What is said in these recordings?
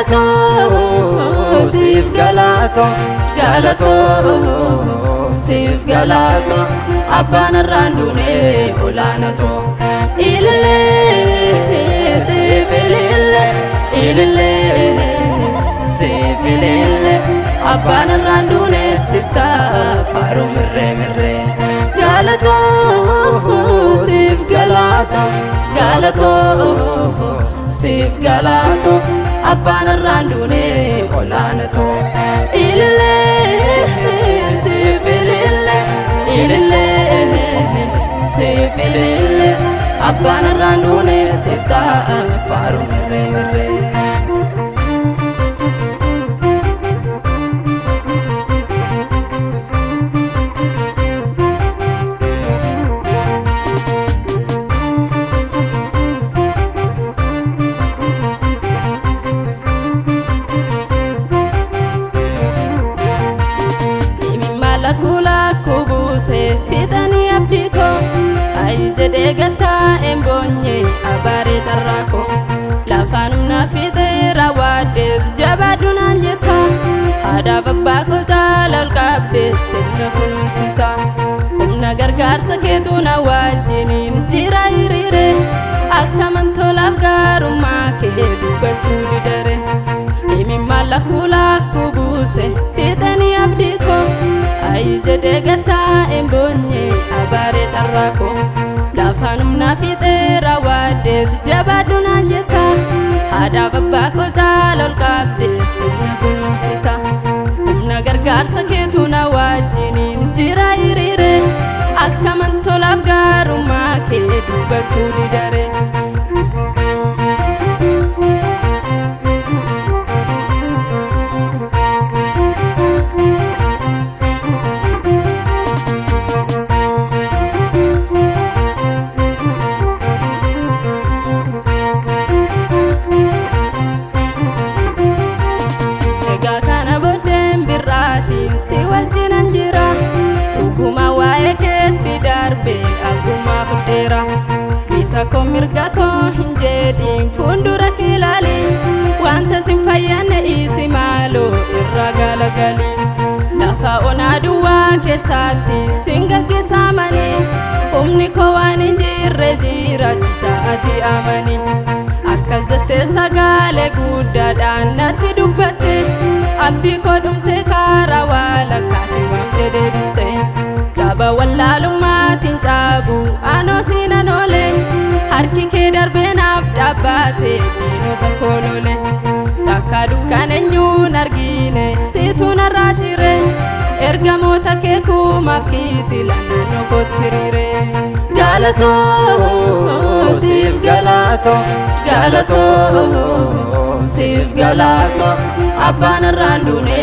galato sif galato galato sif galato abbana randune olanato ilile sif ilile sif ilile abbana randune sifta faru mirre galato sif galato galato sif galato abbana randune olanato ilile sif ilile sif ilile abbana randune sifta faru mirre fitani abdiko ay jede gata embonye abare charrako lafanuna fitera wade jabaduna njeta ada babako jalal kabde sinna kunusita umna gargar saketuna wajinin jira irire akaman tolaf garuma ke dubachu didare imi malakula kubuse fitani abdiko ay jede gata embonye abare charrako lafanumna fitera wade jabaduna njeta ada babako jalal kabde sinna kunusita umna gargar saketuna wajinin jira irire akaman tolaf garuma ke dubachu didare bita ko mirga ko hinjedi fundura kilali wanta simfayane isi malo irragala gali lafa onaduwa kesati singa kesamani umni ko wani jirre jira chisaati amani akkazate sagale gudda danati dubbate abdi ko dumte karawala kati wamte debiste Chaba wallalumatin chabu ano sinanole harki ke darbenaf dabate dino takolole chakka dukkanenyu nargine situna rajire ergamota ke kumafkiti lanno kotirire galato sif galato galato sif galato abbana randune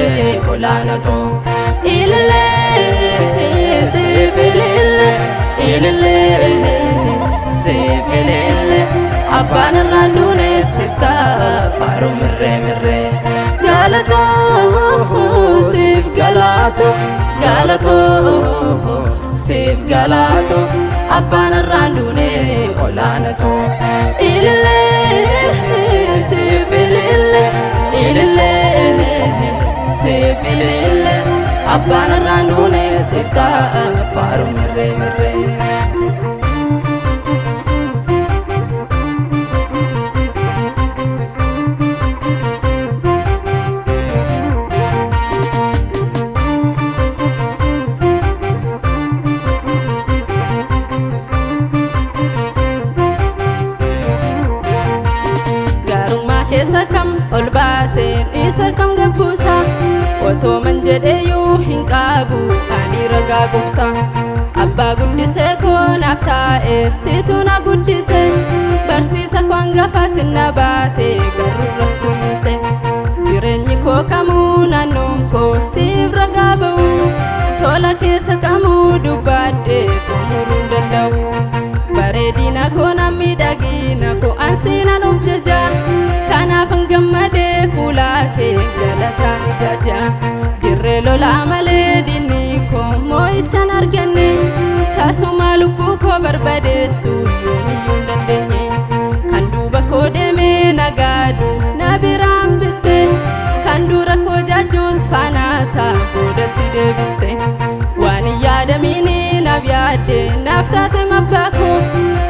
olanato ilile sif ilile sif ilile abbana randune sifta faru mirre galato sif galato galato sif galato abbana randune olanato ilile sif ilile sif ilile abbana randune sifta faru mirre Isakam olbasen isakam gabusa oto manjedeyu hinqabu ani raga gubsa abba guddise kon aftae situna guddise barsisa kon gafa sinna baate garurrat kunise jireenyi ko kamuna nonko sif raga bawu tola kesa kamu dubade tumurun dandau baredina ko namidagina ko ansina nubjaja kana fangamade fulate galatan jaja dirre lola male dini ko moichan argenne tasuma lubu ko barbade su yomi yundandenye kanduba ko deme nagadu nabiram biste afaanaasa boodatti deebiste waan yaadamini naaf yaadde naaf taate mabbaako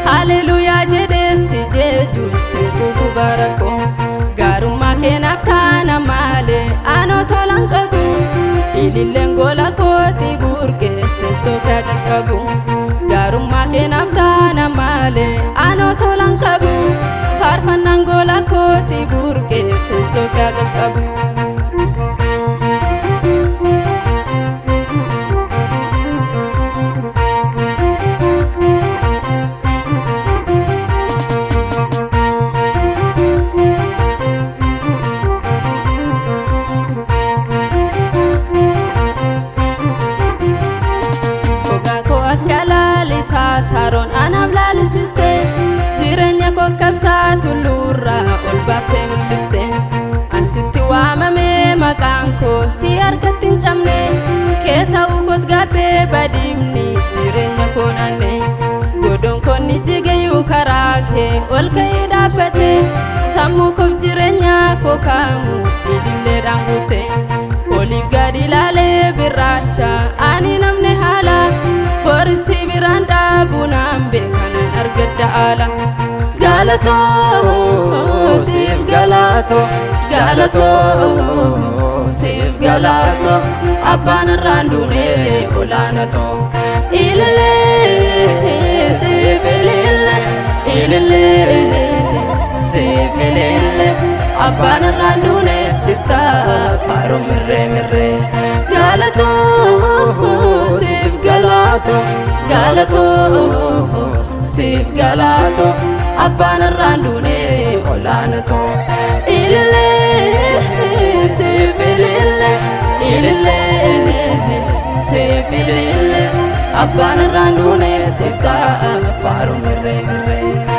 haleluuyaa jedhee si jechuus hin kufu barako gaarummaa kee naaf taana malee anoo tolaan qabu ililleen gola kooti burqee teessoo kee qaqqabu gaarummaa kee naaf taana malee anoo tolaan qabu faarfannaan gola kooti burqee teessoo kee qaqqabu. Saroon anaaf laalisiste jireenya koo kabsaa tulluurraa ol baaftee mul'ifte ansitti waamamee maqaan koo si harkatti hin cabne kee ta'uu koot gaabbee badiimni jireenya koo naanne goddoon koonni jigayyuu karaa kee ol ka'ee dhaabbate sammuu koof jireenya koo kaamu ililleedhaan guute oliif gadi ilaalee birraacha ani namne haala borisi biraan dhaabuunaan beekanan argadda ala galatoo siif galatoo galatoo siif galatoo abbaan irraan duunee olaanatoo ilillee siif ilillee siif ilillee abbaan irraan duunee siif taafaaru mirree mirree galatoo siif galatoo galatoo siif galatoo abbaan irraan duunee olaanatoo ilillee siif ilillee siif ilillee abbaan irraan duunee siif taafaaru mirree mirree.